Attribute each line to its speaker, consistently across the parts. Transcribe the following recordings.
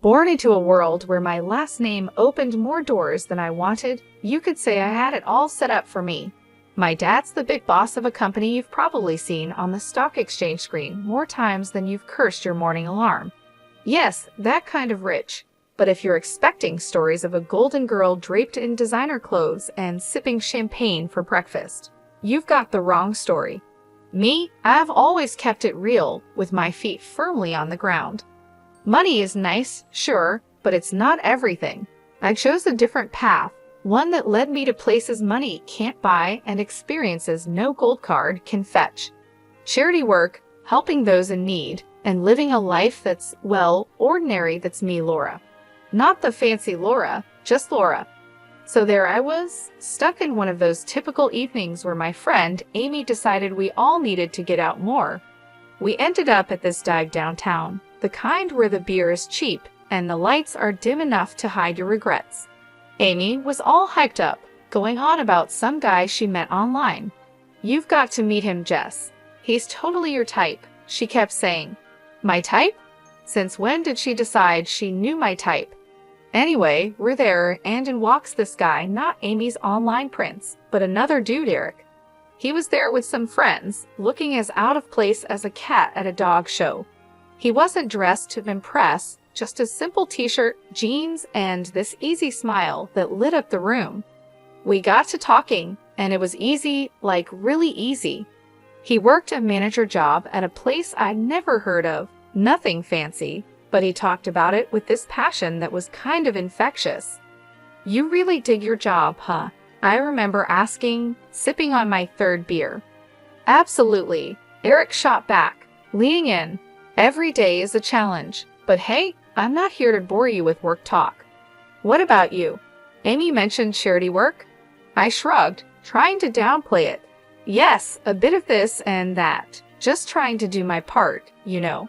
Speaker 1: Born into a world where my last name opened more doors than I wanted, you could say I had it all set up for me. My dad's the big boss of a company you've probably seen on the stock exchange screen more times than you've cursed your morning alarm. Yes, that kind of rich. But if you're expecting stories of a golden girl draped in designer clothes and sipping champagne for breakfast, you've got the wrong story. Me, I've always kept it real, with my feet firmly on the ground. Money is nice, sure, but it's not everything. I chose a different path, one that led me to places money can't buy and experiences no gold card can fetch. Charity work, helping those in need, and living a life that's, well, ordinary. That's me, Laura. Not the fancy Laura, just Laura. So there I was, stuck in one of those typical evenings where my friend Amy decided we all needed to get out more. We ended up at this dive downtown, the kind where the beer is cheap and the lights are dim enough to hide your regrets. Amy was all hyped up, going on about some guy she met online. "You've got to meet him, Jess. He's totally your type," she kept saying. My type? Since when did she decide she knew my type? Anyway, we're there, and in walks this guy, not Amy's online prince, but another dude, Eric. He was there with some friends, looking as out of place as a cat at a dog show. He wasn't dressed to impress, just a simple t-shirt, jeans, and this easy smile that lit up the room. We got to talking, and it was easy, like really easy. He worked a manager job at a place I'd never heard of, nothing fancy, but he talked about it with this passion that was kind of infectious. "You really dig your job, huh?" I remember asking, sipping on my third beer. "Absolutely," Eric shot back, leaning in. "Every day is a challenge, but hey, I'm not here to bore you with work talk." "What about you?" Amy mentioned charity work. I shrugged, trying to downplay it. "Yes, a bit of this and that, just trying to do my part, you know."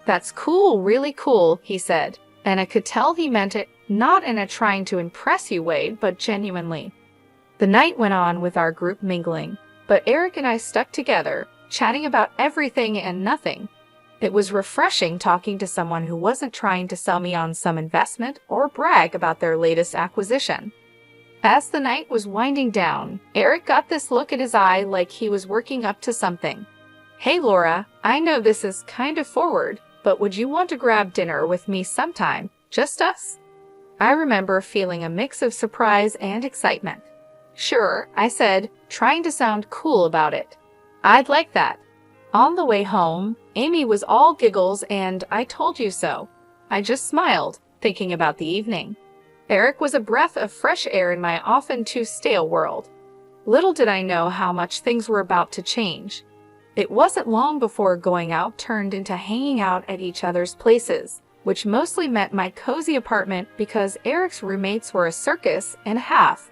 Speaker 1: "That's cool, really cool," he said, and I could tell he meant it, not in a trying to impress you way, but genuinely. The night went on with our group mingling, but Eric and I stuck together, chatting about everything and nothing. It was refreshing talking to someone who wasn't trying to sell me on some investment or brag about their latest acquisition. As the night was winding down, Eric got this look in his eye like he was working up to something. "Hey Laura, I know this is kind of forward, but would you want to grab dinner with me sometime, just us?" I remember feeling a mix of surprise and excitement. "Sure," I said, trying to sound cool about it. "I'd like that." On the way home, Amy was all giggles and "I told you so." I just smiled, thinking about the evening. Eric was a breath of fresh air in my often too stale world. Little did I know how much things were about to change. It wasn't long before going out turned into hanging out at each other's places, which mostly meant my cozy apartment because Eric's roommates were a circus and a half.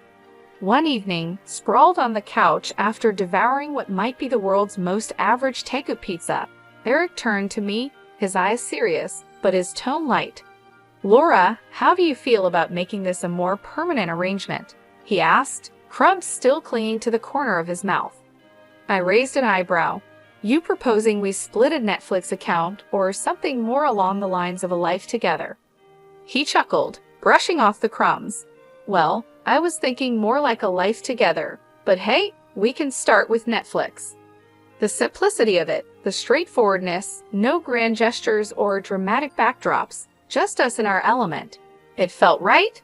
Speaker 1: One evening, sprawled on the couch after devouring what might be the world's most average takeout pizza, Eric turned to me, his eyes serious, but his tone light. "Laura, how do you feel about making this a more permanent arrangement?" he asked, crumbs still clinging to the corner of his mouth. I raised an eyebrow. "You proposing we split a Netflix account or something more along the lines of a life together?" He chuckled, brushing off the crumbs. "Well, I was thinking more like a life together, but hey, we can start with Netflix." The simplicity of it, the straightforwardness, no grand gestures or dramatic backdrops, just us in our element. It felt right.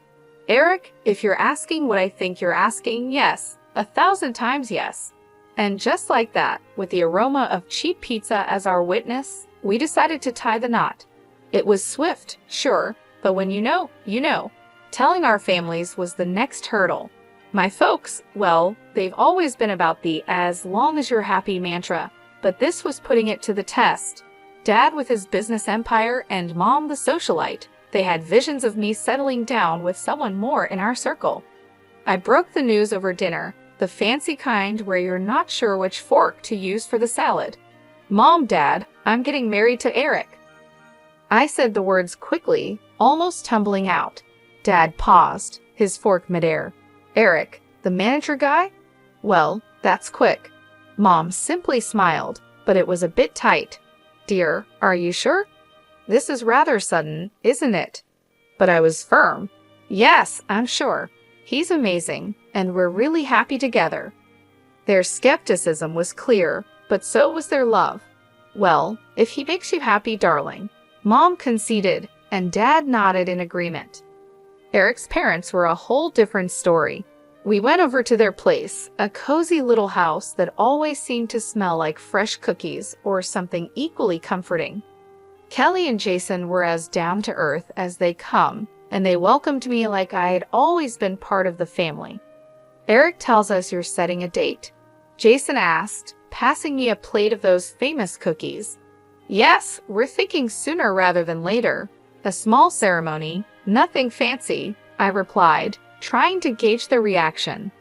Speaker 1: Eric, if you're asking what I think you're asking, yes, 1,000 times yes. And just like that, with the aroma of cheap pizza as our witness, we decided to tie the knot. It was swift, sure, but when you know, you know. Telling our families was the next hurdle. My folks, well, they've always been about the "as long as you're happy" mantra, but this was putting it to the test. Dad with his business empire and Mom the socialite, they had visions of me settling down with someone more in our circle. I broke the news over dinner, the fancy kind where you're not sure which fork to use for the salad. "Mom, Dad, I'm getting married to Eric." I said the words quickly, almost tumbling out. Dad paused, his fork midair. "Eric, the manager guy? Well, that's quick." Mom simply smiled, but it was a bit tight. "Dear, are you sure? This is rather sudden, isn't it?" But I was firm. Yes, I'm sure. He's amazing, and we're really happy together. Their skepticism was clear, but so was their love. Well, if he makes you happy, darling. Mom conceded, and Dad nodded in agreement. Eric's parents were a whole different story. We went over to their place, a cozy little house that always seemed to smell like fresh cookies or something equally comforting. Kelly and Jason were as down-to-earth as they come, and they welcomed me like I had always been part of the family. Eric tells us you're setting a date. Jason asked, passing me a plate of those famous cookies. Yes, we're thinking sooner rather than later. A small ceremony, nothing fancy, I replied, trying to gauge their reaction.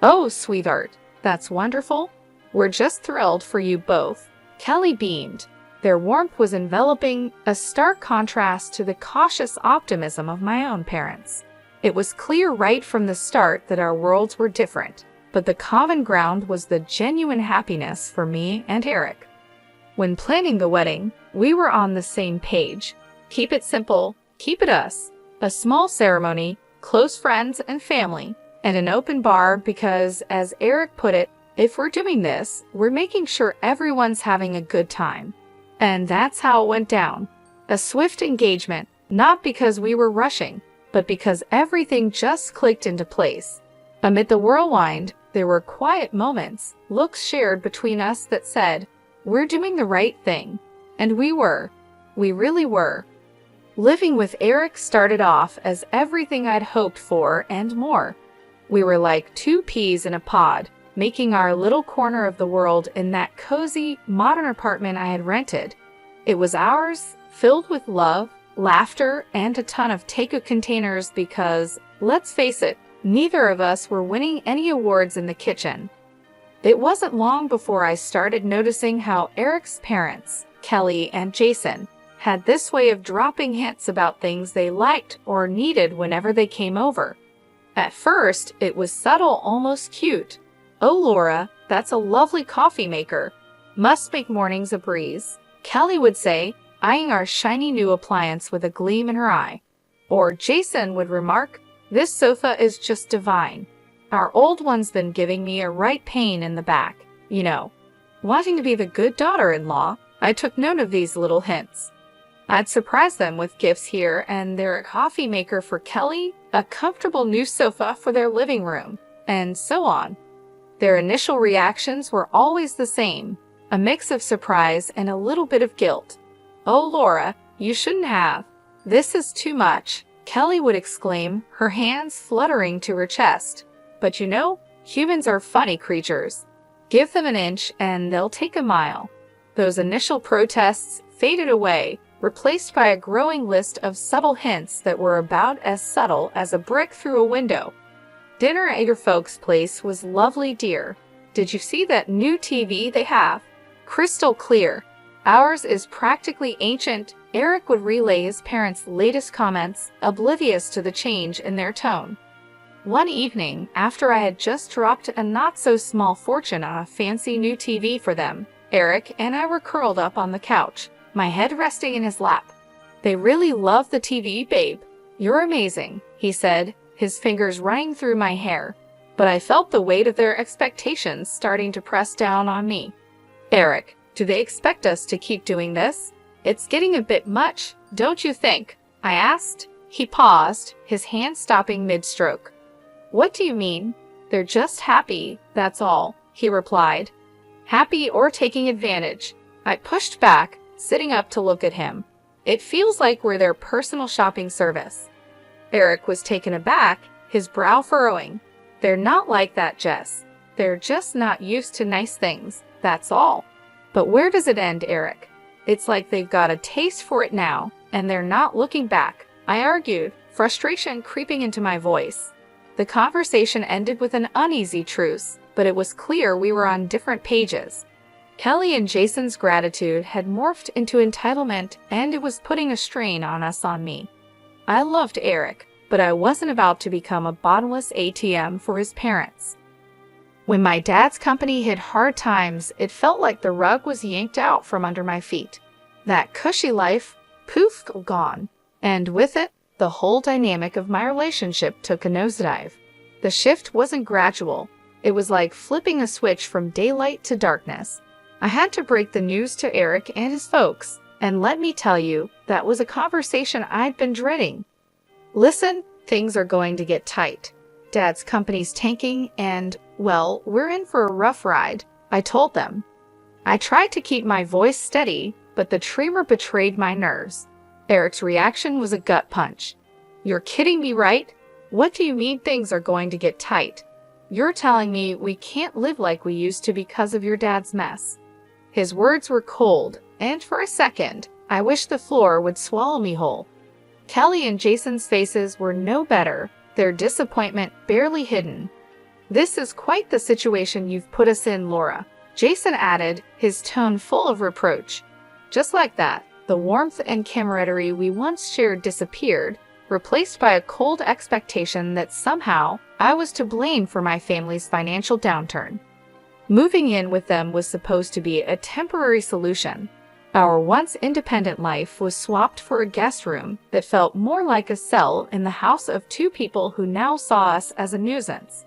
Speaker 1: Oh, sweetheart, that's wonderful. We're just thrilled for you both. Kelly beamed. Their warmth was enveloping, a stark contrast to the cautious optimism of my own parents. It was clear right from the start that our worlds were different, but the common ground was the genuine happiness for me and Eric. When planning the wedding, we were on the same page. Keep it simple, keep it us. A small ceremony, close friends and family, and an open bar because, as Eric put it, if we're doing this, we're making sure everyone's having a good time. And that's how it went down. A swift engagement, not because we were rushing, but because everything just clicked into place. Amid the whirlwind, there were quiet moments, looks shared between us that said, we're doing the right thing. And we were. We really were. Living with Eric started off as everything I'd hoped for and more. We were like two peas in a pod, making our little corner of the world in that cozy, modern apartment I had rented. It was ours, filled with love, laughter, and a ton of takeout containers because, let's face it, neither of us were winning any awards in the kitchen. It wasn't long before I started noticing how Eric's parents, Kelly and Jason, had this way of dropping hints about things they liked or needed whenever they came over. At first, it was subtle, almost cute. Oh, Laura, that's a lovely coffee maker. Must make mornings a breeze, Kelly would say, eyeing our shiny new appliance with a gleam in her eye. Or Jason would remark, this sofa is just divine. Our old one's been giving me a right pain in the back, you know. Wanting to be the good daughter-in-law, I took note of these little hints. I'd surprise them with gifts here and their coffee maker for Kelly, a comfortable new sofa for their living room, and so on. Their initial reactions were always the same, a mix of surprise and a little bit of guilt. Oh, Laura, you shouldn't have. This is too much, Kelly would exclaim, her hands fluttering to her chest. But you know, humans are funny creatures. Give them an inch and they'll take a mile. Those initial protests faded away, replaced by a growing list of subtle hints that were about as subtle as a brick through a window. Dinner at your folks' place was lovely, dear. Did you see that new TV they have? Crystal clear. Ours is practically ancient. Eric would relay his parents' latest comments, oblivious to the change in their tone. One evening, after I had just dropped a not-so-small fortune on a fancy new TV for them, Eric and I were curled up on the couch, my head resting in his lap. They really love the TV, babe. You're amazing, he said, his fingers running through my hair. But I felt the weight of their expectations starting to press down on me. Eric, do they expect us to keep doing this? It's getting a bit much, don't you think? I asked. He paused, his hand stopping mid-stroke. What do you mean? They're just happy, that's all, he replied. Happy or taking advantage. I pushed back, sitting up to look at him. It feels like we're their personal shopping service. Eric was taken aback, his brow furrowing. They're not like that, Jess. They're just not used to nice things, that's all. But where does it end, Eric? It's like they've got a taste for it now, and they're not looking back, I argued, frustration creeping into my voice. The conversation ended with an uneasy truce, but it was clear we were on different pages. Kelly and Jason's gratitude had morphed into entitlement, and it was putting a strain on me. I loved Eric, but I wasn't about to become a bottomless ATM for his parents. When my dad's company hit hard times, it felt like the rug was yanked out from under my feet. That cushy life, poof, gone. And with it, the whole dynamic of my relationship took a nosedive. The shift wasn't gradual. It was like flipping a switch from daylight to darkness. I had to break the news to Eric and his folks, and let me tell you, that was a conversation I'd been dreading. Listen, things are going to get tight. Dad's company's tanking and, well, we're in for a rough ride, I told them. I tried to keep my voice steady, but the tremor betrayed my nerves. Eric's reaction was a gut punch. You're kidding me, right? What do you mean things are going to get tight? You're telling me we can't live like we used to because of your dad's mess. His words were cold, and for a second, I wished the floor would swallow me whole. Kelly and Jason's faces were no better, their disappointment barely hidden. This is quite the situation you've put us in, Laura, Jason added, his tone full of reproach. Just like that, the warmth and camaraderie we once shared disappeared, replaced by a cold expectation that somehow I was to blame for my family's financial downturn. Moving in with them was supposed to be a temporary solution. Our once independent life was swapped for a guest room that felt more like a cell in the house of two people who now saw us as a nuisance.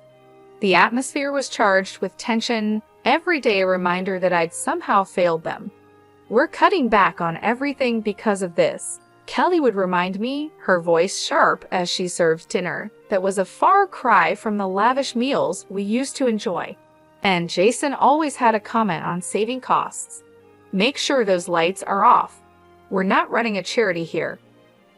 Speaker 1: The atmosphere was charged with tension, every day a reminder that I'd somehow failed them. We're cutting back on everything because of this, Kelly would remind me, her voice sharp as she served dinner that was a far cry from the lavish meals we used to enjoy. And Jason always had a comment on saving costs. Make sure those lights are off. We're not running a charity here.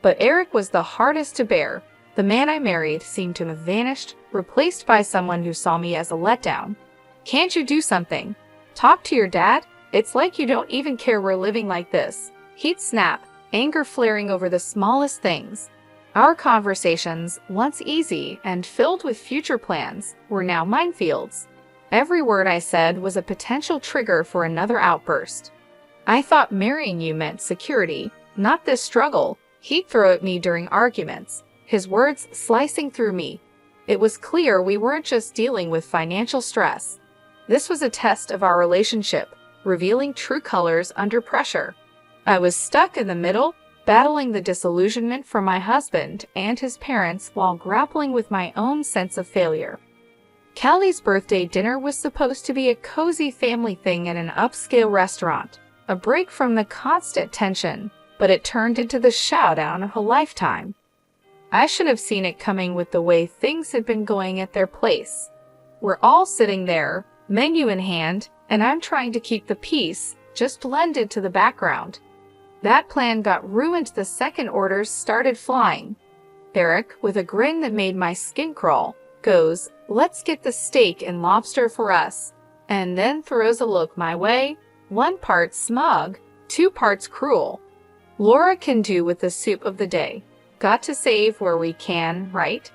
Speaker 1: But Eric was the hardest to bear. The man I married seemed to have vanished, replaced by someone who saw me as a letdown. Can't you do something? Talk to your dad? It's like you don't even care we're living like this. He'd snap, anger flaring over the smallest things. Our conversations, once easy and filled with future plans, were now minefields. Every word I said was a potential trigger for another outburst. I thought marrying you meant security, not this struggle, he'd throw at me during arguments, his words slicing through me. It was clear we weren't just dealing with financial stress. This was a test of our relationship, revealing true colors under pressure. I was stuck in the middle, battling the disillusionment from my husband and his parents while grappling with my own sense of failure. Kelly's birthday dinner was supposed to be a cozy family thing at an upscale restaurant, a break from the constant tension, but it turned into the showdown of a lifetime. I should have seen it coming with the way things had been going at their place. We're all sitting there, menu in hand, and I'm trying to keep the peace, just blended to the background. That plan got ruined the second orders started flying. Eric, with a grin that made my skin crawl, goes, "Let's get the steak and lobster for us," and then throws a look my way, 1 part smug, 2 parts cruel. Laura can do with the soup of the day. Got to save where we can, right?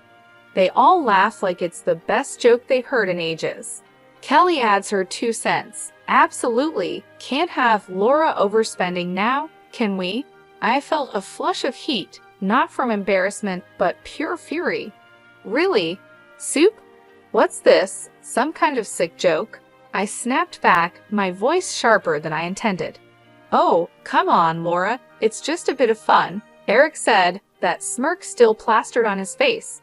Speaker 1: They all laugh like it's the best joke they've heard in ages. Kelly adds her 2 cents. Absolutely. Can't have Laura overspending now, can we? I felt a flush of heat, not from embarrassment, but pure fury. Really? Soup? What's this? Some kind of sick joke? I snapped back, my voice sharper than I intended. Oh, come on, Laura. It's just a bit of fun, Eric said, that smirk still plastered on his face.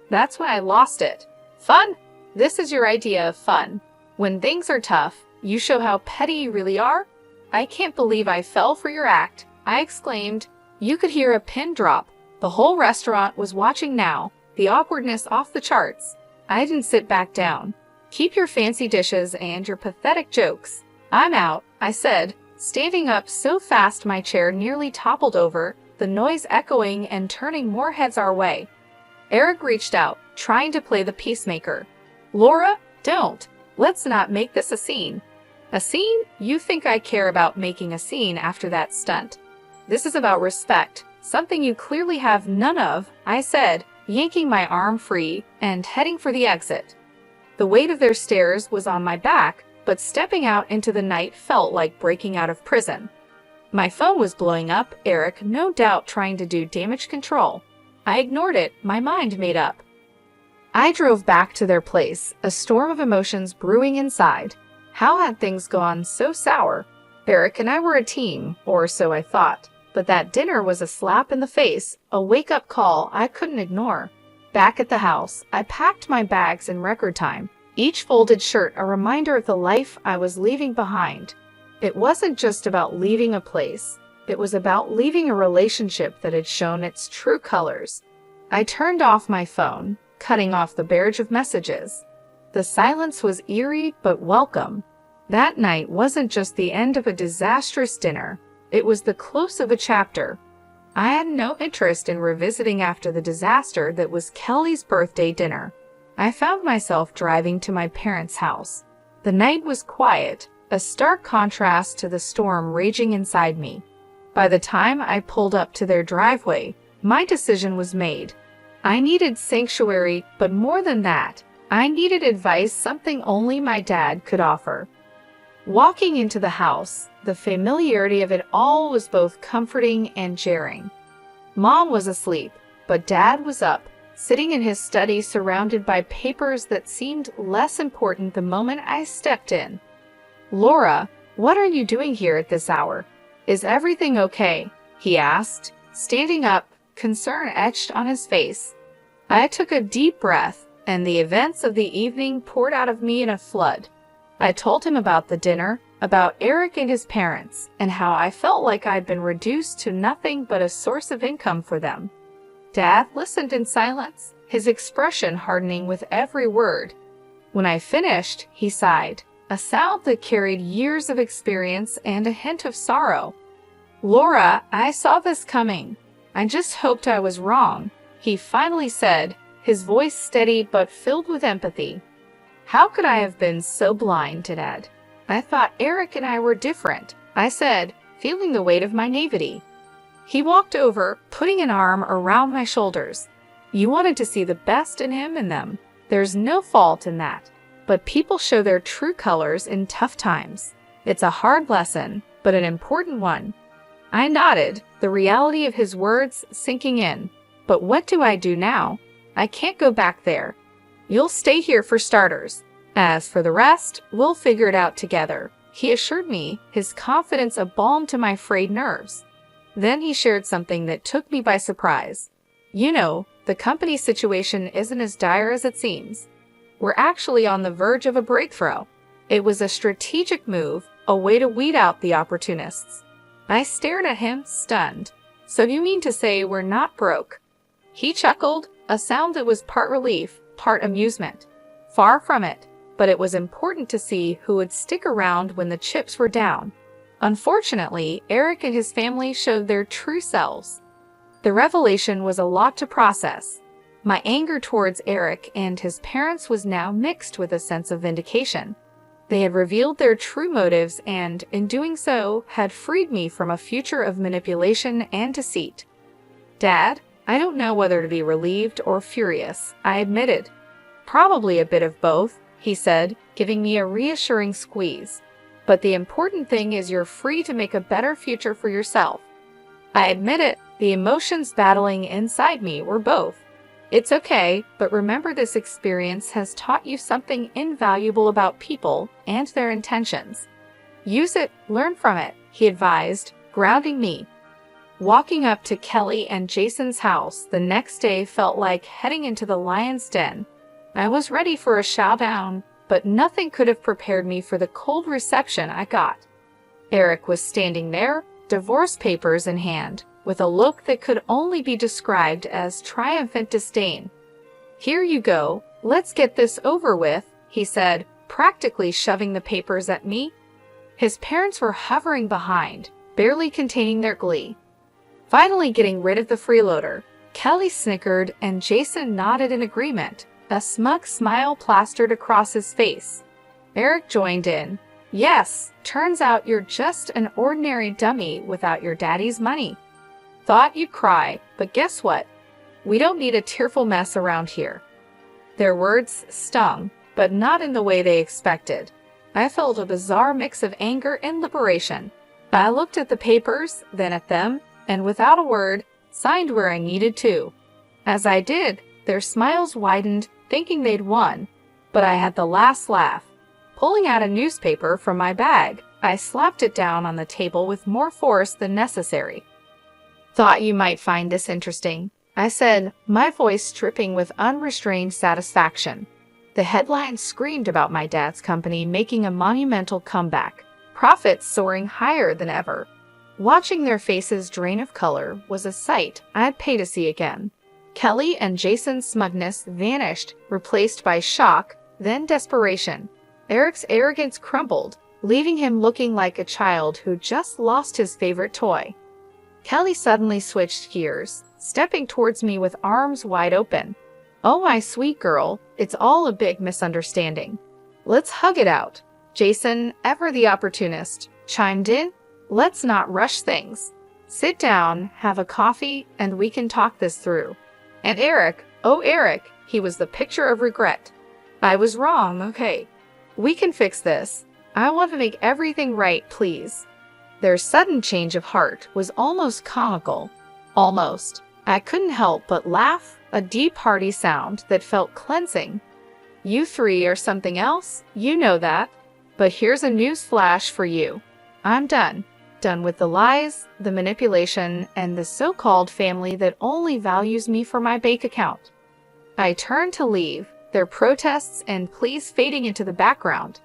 Speaker 1: That's when I lost it. Fun? This is your idea of fun. When things are tough, you show how petty you really are? I can't believe I fell for your act, I exclaimed. You could hear a pin drop. The whole restaurant was watching now, the awkwardness off the charts. I didn't sit back down. Keep your fancy dishes and your pathetic jokes. I'm out, I said, standing up so fast my chair nearly toppled over, the noise echoing and turning more heads our way. Eric reached out, trying to play the peacemaker. Laura, don't. Let's not make this a scene. A scene? You think I care about making a scene after that stunt? This is about respect, something you clearly have none of, I said, yanking my arm free and heading for the exit. The weight of their stares was on my back, but stepping out into the night felt like breaking out of prison. My phone was blowing up, Eric no doubt trying to do damage control. I ignored it, my mind made up. I drove back to their place, a storm of emotions brewing inside. How had things gone so sour? Eric and I were a team, or so I thought. But that dinner was a slap in the face, a wake-up call I couldn't ignore. Back at the house, I packed my bags in record time, each folded shirt a reminder of the life I was leaving behind. It wasn't just about leaving a place. It was about leaving a relationship that had shown its true colors. I turned off my phone, cutting off the barrage of messages. The silence was eerie but welcome. That night wasn't just the end of a disastrous dinner. It was the close of a chapter. I had no interest in revisiting after the disaster that was Kelly's birthday dinner. I found myself driving to my parents' house. The night was quiet, a stark contrast to the storm raging inside me. By the time I pulled up to their driveway, my decision was made. I needed sanctuary, but more than that, I needed advice, something only my dad could offer. Walking into the house, the familiarity of it all was both comforting and jarring. Mom was asleep, but Dad was up, sitting in his study surrounded by papers that seemed less important the moment I stepped in. "Laura, what are you doing here at this hour? Is everything okay?" he asked, standing up, concern etched on his face. I took a deep breath, and the events of the evening poured out of me in a flood. I told him about the dinner, about Eric and his parents, and how I felt like I'd been reduced to nothing but a source of income for them. Dad listened in silence, his expression hardening with every word. When I finished, he sighed, a sound that carried years of experience and a hint of sorrow. "Laura, I saw this coming. I just hoped I was wrong," he finally said, his voice steady but filled with empathy. "How could I have been so blind, Dad? I thought Eric and I were different," I said, feeling the weight of my naivety. He walked over, putting an arm around my shoulders. "You wanted to see the best in him and them. There's no fault in that. But people show their true colors in tough times. It's a hard lesson, but an important one." I nodded, the reality of his words sinking in. "But what do I do now? I can't go back there. You'll stay here for starters. As for the rest, we'll figure it out together," he assured me, his confidence a balm to my frayed nerves. Then he shared something that took me by surprise. "You know, the company situation isn't as dire as it seems. We're actually on the verge of a breakthrough." It was a strategic move, a way to weed out the opportunists. I stared at him, stunned. "So you mean to say we're not broke?" He chuckled, a sound that was part relief, part amusement. Far from it, but it was important to see who would stick around when the chips were down. Unfortunately, Eric and his family showed their true selves. The revelation was a lot to process. My anger towards Eric and his parents was now mixed with a sense of vindication. They had revealed their true motives and, in doing so, had freed me from a future of manipulation and deceit. "Dad, I don't know whether to be relieved or furious," I admitted. "Probably a bit of both," he said, giving me a reassuring squeeze. "But the important thing is you're free to make a better future for yourself." I admit it, the emotions battling inside me were both. "It's okay, but remember this experience has taught you something invaluable about people and their intentions. Use it, learn from it," he advised, grounding me. Walking up to Kelly and Jason's house the next day felt like heading into the lion's den. I was ready for a showdown, but nothing could have prepared me for the cold reception I got. Eric was standing there, divorce papers in hand, with a look that could only be described as triumphant disdain. "Here you go, let's get this over with," he said, practically shoving the papers at me. His parents were hovering behind, barely containing their glee. Finally getting rid of the freeloader, Kelly snickered and Jason nodded in agreement, a smug smile plastered across his face. Eric joined in. "Yes, turns out you're just an ordinary dummy without your daddy's money. Thought you'd cry, but guess what? We don't need a tearful mess around here." Their words stung, but not in the way they expected. I felt a bizarre mix of anger and liberation. I looked at the papers, then at them, and without a word, signed where I needed to. As I did, their smiles widened, thinking they'd won, but I had the last laugh. Pulling out a newspaper from my bag, I slapped it down on the table with more force than necessary. Thought you might find this interesting, I said, my voice dripping with unrestrained satisfaction. The headline screamed about my dad's company making a monumental comeback, profits soaring higher than ever. Watching their faces drain of color was a sight I'd pay to see again. Kelly and Jason's smugness vanished, replaced by shock, then desperation. Eric's arrogance crumbled, leaving him looking like a child who just lost his favorite toy. Kelly suddenly switched gears, stepping towards me with arms wide open. "Oh, my sweet girl, it's all a big misunderstanding. Let's hug it out." Jason, ever the opportunist, chimed in. "Let's not rush things. Sit down, have a coffee, and we can talk this through." And Eric, oh Eric, he was the picture of regret. "I was wrong, okay. We can fix this. I want to make everything right, please." Their sudden change of heart was almost comical. Almost. I couldn't help but laugh, a deep, hearty sound that felt cleansing. "You three are something else, you know that. But here's a news flash for you. I'm done. Done with the lies, the manipulation, and the so-called family that only values me for my bank account." I turned to leave, their protests and pleas fading into the background.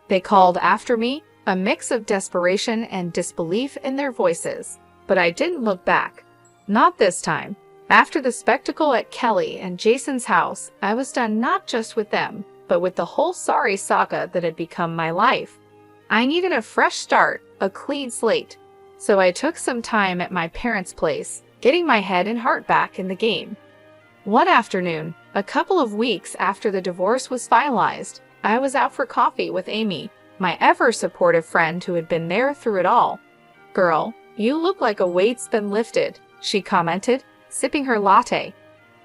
Speaker 1: They called after me, a mix of desperation and disbelief in their voices, but I didn't look back. Not this time. After the spectacle at Kelly and Jason's house, I was done not just with them, but with the whole sorry saga that had become my life. I needed a fresh start, a clean slate. So I took some time at my parents' place, getting my head and heart back in the game. One afternoon, a couple of weeks after the divorce was finalized, I was out for coffee with Amy, my ever-supportive friend who had been there through it all. "Girl, you look like a weight's been lifted," she commented, sipping her latte.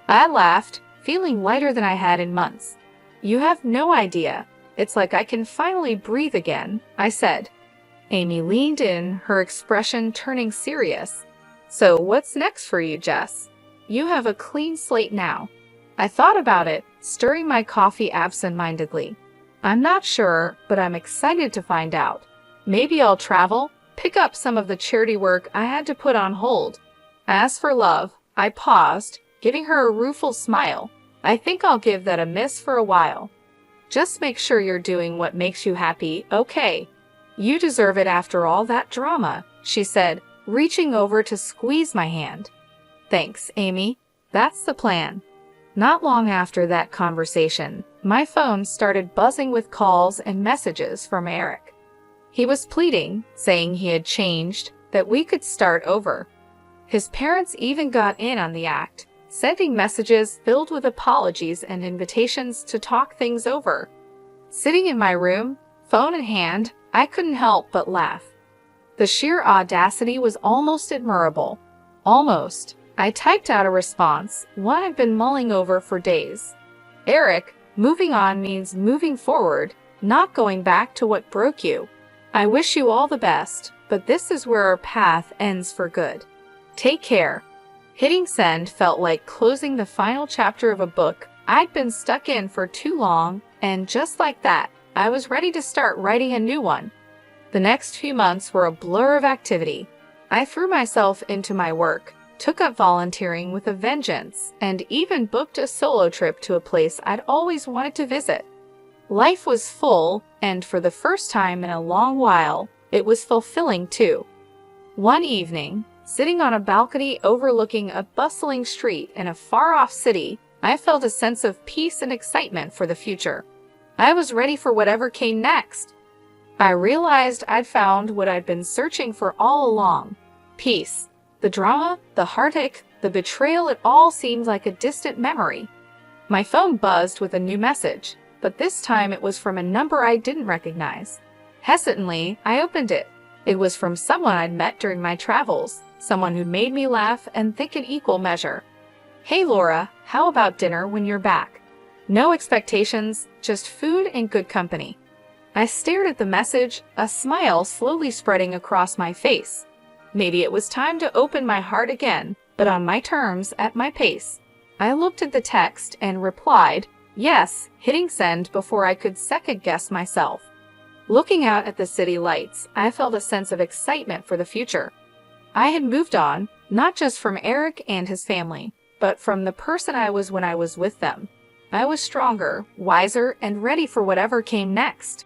Speaker 1: I laughed, feeling lighter than I had in months. "You have no idea. It's like I can finally breathe again," I said. Amy leaned in, her expression turning serious. "So what's next for you, Jess? You have a clean slate now." I thought about it, stirring my coffee absent-mindedly. "I'm not sure, but I'm excited to find out. Maybe I'll travel, pick up some of the charity work I had to put on hold. As for love," I paused, giving her a rueful smile. "I think I'll give that a miss for a while. Just make sure you're doing what makes you happy, okay? You deserve it after all that drama," she said, reaching over to squeeze my hand. "Thanks, Amy. That's the plan." Not long after that conversation, my phone started buzzing with calls and messages from Eric. He was pleading, saying he had changed, that we could start over. His parents even got in on the act, sending messages filled with apologies and invitations to talk things over. Sitting in my room, phone in hand, I couldn't help but laugh. The sheer audacity was almost admirable. Almost. I typed out a response, one I've been mulling over for days. "Eric, moving on means moving forward, not going back to what broke you. I wish you all the best, but this is where our path ends for good. Take care." Hitting send felt like closing the final chapter of a book I'd been stuck in for too long, and just like that, I was ready to start writing a new one. The next few months were a blur of activity. I threw myself into my work, took up volunteering with a vengeance, and even booked a solo trip to a place I'd always wanted to visit. Life was full, and for the first time in a long while, it was fulfilling too. One evening, sitting on a balcony overlooking a bustling street in a far-off city, I felt a sense of peace and excitement for the future. I was ready for whatever came next. I realized I'd found what I'd been searching for all along. Peace. The drama, the heartache, the betrayal, it all seemed like a distant memory. My phone buzzed with a new message, but this time it was from a number I didn't recognize. Hesitantly, I opened it. It was from someone I'd met during my travels, someone who made me laugh and think in equal measure. "Hey Laura, how about dinner when you're back? No expectations, just food and good company." I stared at the message, a smile slowly spreading across my face. Maybe it was time to open my heart again, but on my terms, at my pace. I looked at the text and replied, yes, hitting send before I could second-guess myself. Looking out at the city lights, I felt a sense of excitement for the future. I had moved on, not just from Eric and his family, but from the person I was when I was with them. I was stronger, wiser, and ready for whatever came next.